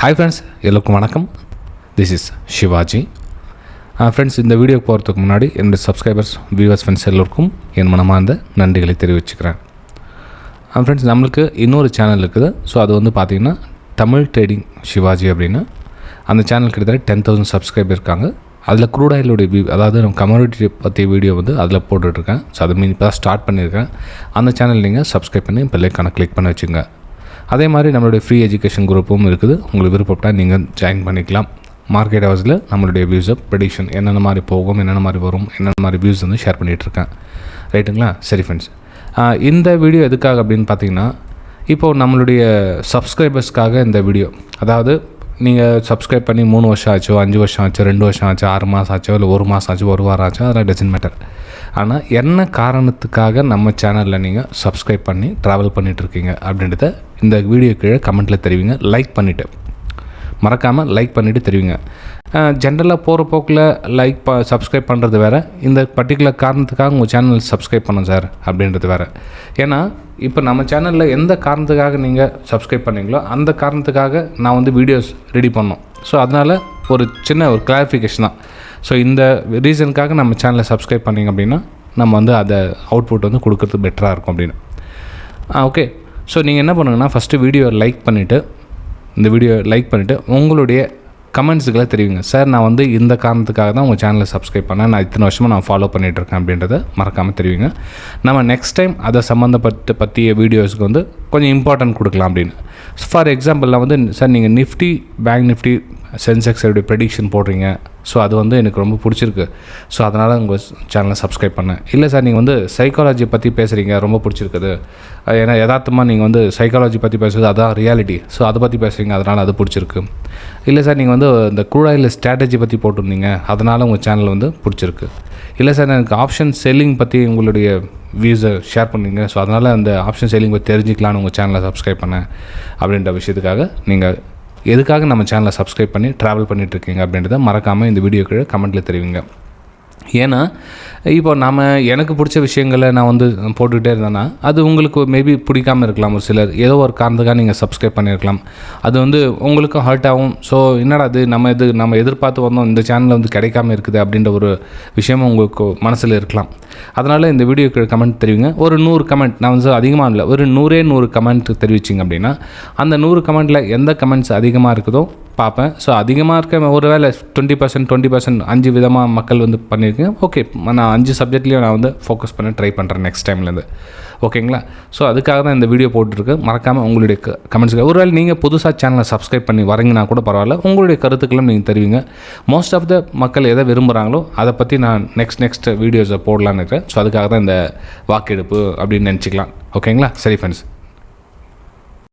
Hi friends, எல்லோருக்கும் வணக்கம். This is Sivaji. Friends, இந்த வீடியோக்கு போகிறதுக்கு முன்னாடி என்னுடைய சப்ஸ்கிரைபர்ஸ், வியூவர்ஸ், ஃப்ரெண்ட்ஸ் எல்லோருக்கும் என் மனமார்ந்த நன்றிகளை தெரிவிச்சுக்கிறேன். ஃப்ரெண்ட்ஸ், நம்மளுக்கு இன்னொரு சேனல் இருக்குது. ஸோ அது வந்து பார்த்திங்கன்னா தமிழ் ட்ரேடிங் சிவாஜி அப்படின்னு. அந்த சேனல் கிட்டத்தட்ட 10,000 சப்ஸ்கிரைபர் இருக்காங்க. அதில் க்ரூட் ஆயிலோடைய அதாவது நம்ம கம்யூனிட்டி பற்றி வீடியோ வந்து அதில் போட்டுட்ருக்கேன். ஸோ அது இப்போ தான் ஸ்டார்ட் பண்ணியிருக்கேன். அந்த சேனல் நீங்கள் சப்ஸ்கிரைப் பண்ணி பெல்லைக்கான கிளிக் பண்ணி வச்சுங்க. அதே மாதிரி நம்மளுடைய ஃப்ரீ எஜுகேஷன் குரூப்பும் இருக்குது. உங்களுக்கு விருப்பப்பட்டால் நீங்கள் ஜாயின் பண்ணிக்கலாம். மார்க்கெட் ஹவர்ஸில் நம்மளுடைய வியூஸை ப்ரெடிக்ஷன் என்னென்ன மாதிரி போகும், என்னென்ன மாதிரி வரும், என்னென்ன மாதிரி வியூஸ் வந்து ஷேர் பண்ணிகிட்ருக்கேன். ரைட்டுங்களா? சரி ஃப்ரெண்ட்ஸ், இந்த வீடியோ எதுக்காக அப்படின்னு பார்த்தீங்கன்னா, இப்போது நம்மளுடைய சப்ஸ்கிரைபர்ஸ்க்காக இந்த வீடியோ. அதாவது நீங்கள் சப்ஸ்கிரைப் பண்ணி 3 வருஷம் ஆச்சோ, 5 வருஷம் ஆச்சோ, 2 வருஷம் ஆச்சோ, 6 மாதம் ஆச்சோ, இல்லை 1 மாதம் ஆச்சோ, 1 வாரம் ஆச்சோ, அதெல்லாம் டசன்ட் மேட்டர். ஆனால் என்ன காரணத்துக்காக நம்ம சேனலில் நீங்கள் சப்ஸ்கிரைப் பண்ணி ட்ராவல் பண்ணிகிட்ருக்கீங்க அப்படின்றத இந்த வீடியோ கீழே கமெண்ட்டில் தெரிவிங்க. லைக் பண்ணிவிட்டு, மறக்காமல் லைக் பண்ணிவிட்டு தெரிவிங்க. ஜென்ரலாக போகிற போக்கில் சப்ஸ்கிரைப் பண்ணுறது வேறு, இந்த பர்டிகுலர் காரணத்துக்காக உங்கள் சேனல் சப்ஸ்கிரைப் பண்ண சார் அப்படின்றது வேறு. ஏன்னா இப்போ நம்ம சேனலில் எந்த காரணத்துக்காக நீங்கள் சப்ஸ்கிரைப் பண்ணீங்களோ அந்த காரணத்துக்காக நான் வந்து வீடியோஸ் ரெடி பண்ணோம். ஸோ அதனால் ஒரு சின்ன ஒரு கிளாரிஃபிகேஷன் தான். ஸோ இந்த ரீசனுக்காக நம்ம சேனலை சப்ஸ்கிரைப் பண்ணிங்க அப்படின்னா நம்ம வந்து அதை அவுட்புட் வந்து கொடுக்குறது பெட்டராக இருக்கும் அப்படின்னு. ஓகே, ஸோ நீங்கள் என்ன பண்ணுங்கன்னா, ஃபஸ்ட்டு வீடியோ லைக் பண்ணிவிட்டு உங்களுடைய கமெண்ட்ஸுகளை தெரிவிங்க. சார், நான் வந்து இந்த காரணத்துக்காக தான் உங்கள் சேனலை சப்ஸ்கிரைப் பண்ணேன், நான் இத்தனை வருஷமாக நான் ஃபாலோ பண்ணிகிட்ருக்கேன் அப்படின்றத மறக்காமல் தெரிவிங்க. நம்ம நெக்ஸ்ட் டைம் அதை பற்றிய வீடியோஸுக்கு வந்து கொஞ்சம் இம்பார்ட்டன்ட் கொடுக்கலாம் அப்படின்னு. ஃபார் எக்ஸாம்பிள், நான் வந்து சார் நீங்கள் நிஃப்டி, பேங்க் நிஃப்டி, சென்செக்ஸோடைய ப்ரெடிக்ஷன் போடுறீங்க, ஸோ அது வந்து எனக்கு ரொம்ப பிடிச்சிருக்கு, ஸோ அதனால் உங்கள் சேனலை சப்ஸ்கிரைப் பண்ணேன். இல்லை சார், நீங்கள் வந்து சைக்காலஜி பற்றி பேசுகிறீங்க, ரொம்ப பிடிச்சிருக்குது, ஏன்னா யதார்த்தமாக நீங்கள் வந்து சைக்காலஜி பற்றி பேசுகிறது அதான் ரியாலிட்டி, ஸோ அதை பற்றி பேசுகிறீங்க, அதனால் அது பிடிச்சிருக்கு. இல்லை சார், நீங்கள் வந்து இந்த க்ரூட் ஆயில் ஸ்ட்ராட்டஜி பற்றி போட்டிருந்தீங்க, அதனால் உங்கள் சேனல் வந்து பிடிச்சிருக்கு. இல்லை சார், எனக்கு ஆப்ஷன் செல்லிங் பற்றி உங்களுடைய வியூஸை ஷேர் பண்ணிங்க, ஸோ அதனால் அந்த ஆப்ஷன் செல்லிங் பற்றி தெரிஞ்சிக்கலான்னு உங்கள் சேனலை சப்ஸ்கிரைப் பண்ணேன் அப்படின்ற விஷயத்துக்காக நீங்கள் எதுக்காக நம்ம சேனலை சப்ஸ்கிரைப் பண்ணி ட்ராவல் பண்ணிகிட்ருக்கீங்க அப்படின்றத மறக்காமல் இந்த வீடியோ கீழே கமெண்ட்டில் தெரிவிங்க. ஏன்னா இப்போ எனக்கு பிடிச்ச விஷயங்களை நான் வந்து போட்டுக்கிட்டே இருந்தேன்னா அது உங்களுக்கு மேபி பிடிக்காமல் இருக்கலாம். ஒரு சிலர் ஏதோ ஒரு காரணத்துக்காக நீங்கள் சப்ஸ்கிரைப் பண்ணியிருக்கலாம், அது வந்து உங்களுக்கும் ஹர்ட் ஆகும். ஸோ என்னடா அது நம்ம எதிர்பார்த்து வந்தோம், இந்த சேனலில் வந்து கிடைக்காம இருக்குது அப்படின்ற ஒரு விஷயமும் உங்களுக்கு மனசில் இருக்கலாம். அதனால் இந்த வீடியோக்கு கமெண்ட் தெரிவிங்க. ஒரு 100 கமெண்ட், நான் வந்து அதிகமாக இல்லை, ஒரு 100 கமெண்ட் தெரிவிச்சிங்க அப்படின்னா அந்த 100 கமெண்ட்டில் எந்த கமெண்ட்ஸ் அதிகமாக இருக்குதோ பார்ப்பேன். ஸோ அதிகமாக இருக்க ஒரு வேளை 20% 5 விதமாக மக்கள் வந்து பண்ணியிருக்கேன். ஓகே, நான் 5 சப்ஜெக்ட்லேயும் நான் வந்து ஃபோக்கஸ் பண்ண ட்ரை பண்ணுறேன் நெக்ஸ்ட் டைம்லேருந்து. ஓகேங்களா? ஸோ அதுக்காக தான் இந்த வீடியோ போட்டுருக்கு. மறக்காமல் உங்களுடைய கமெண்ட்ஸுக்கு, ஒரு வேளை நீங்கள் புதுசாக சேனலை சப்ஸ்கிரைப் பண்ணி வரீங்கன்னா கூட பரவாயில்ல, உங்களுடைய கருத்துக்களும் நீங்கள் தெரிவிங்க. மோஸ்ட் ஆஃப் த மக்கள் எதை விரும்புகிறாங்களோ அதை பற்றி நான் நெக்ஸ்ட் வீடியோஸை போடலான்னு இருக்கிறேன். ஸோ அதுக்காக தான் இந்த வாக்கெடுப்பு அப்படின்னு நினச்சிக்கலாம். ஓகேங்களா? சரி ஃப்ரெண்ட்ஸ்,